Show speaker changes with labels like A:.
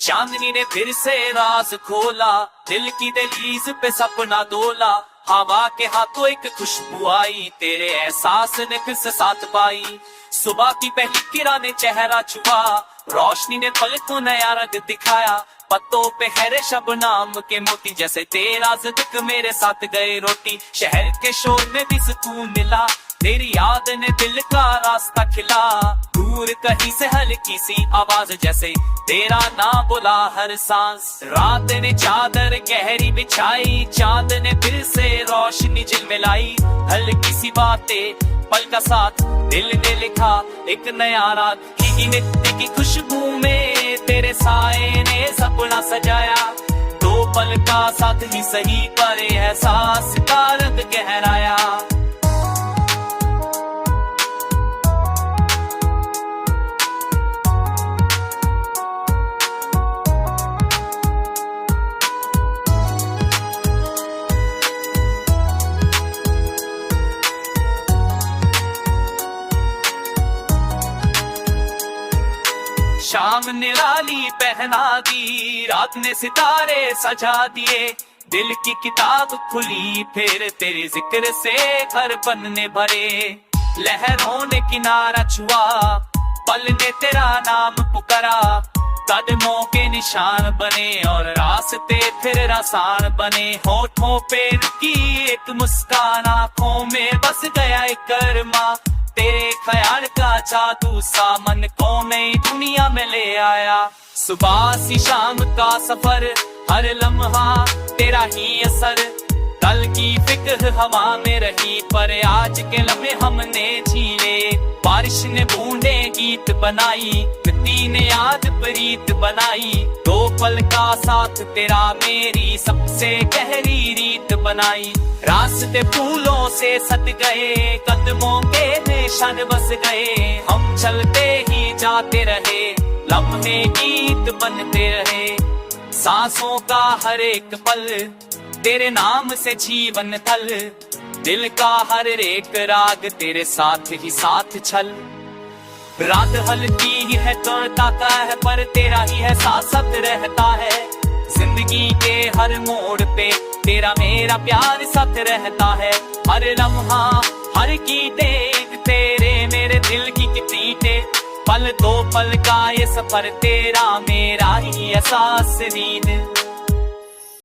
A: चांदनी ने फिर से राज खोला, दिल की दहलीज पे सपना तोला। हवा के हाथों एक खुशबू आई, तेरे एहसास ने फिर से साथ पाई। सुबह की पहली किरण ने चेहरा छुआ, रोशनी ने पल को नया रंग दिखाया। पत्तों पे हैरे शबनाम के मोती, जैसे तेरा ज़िक्र मेरे साथ गए रोटी। शहर के शोर में भी सुकून मिला, तेरी याद ने दिल का रास्ता खिला। दूर कहीं से हल्की सी आवाज, जैसे तेरा नाम बोला हर सांस। रात ने चादर गहरी बिछाई, चांद ने फिर से रोशनी झिलमिलाई। हल्की सी बातें पल का साथ, दिल ने लिखा एक नया रात। भीगी मिट्टी की खुशबू में तेरे साए ने सपना सजाया। दो पल का साथ ही सही, पर एहसास का रंग गहराया। शाम ने लाली पहना दी, रात ने सितारे सजा दिए। दिल की किताब खुली, फिर तेरे जिक्र से हर पन्ने भरे। लहरों ने किनारा छुआ, पल ने तेरा नाम पुकारा। कदमों के निशान बने और रास्ते फिर आसान बने। होठों पे रुकी एक मुस्कान, आंखों में बस गया एक अरमा। तेरे ख्याल का जादू सा मन को नई दुनिया में ले आया। सुबह सी शाम का सफर, हर लम्हा तेरा ही असर। कल की फिक्र हवा में रही, पर आज के लम्हे हमने झीले। बारिश ने बूंदे गीत बनाई, मिट्टी ने याद प्रीत बनाई। दो पल का साथ तेरा मेरी सबसे गहरी रीत बनाई। रास्ते फूलों से सज गए, कदमों के निशान बस गए। हम चलते ही जाते रहे, लम्हे गीत बनते रहे। सांसों का हर एक पल तेरे नाम से जीवन थल। दिल का हर एक राग तेरे साथ ही साथ छल। रात हल्की ही है तड़ता है, पर तेरा ही है साथ रहता है। जिंदगी के हर मोड़ पे तेरा मेरा प्यार साथ रहता है। हर लम्हा हर गीते तेरे मेरे दिल की कितनी पल। दो पल का ये सफर तेरा मेरा ही एहसास नींद।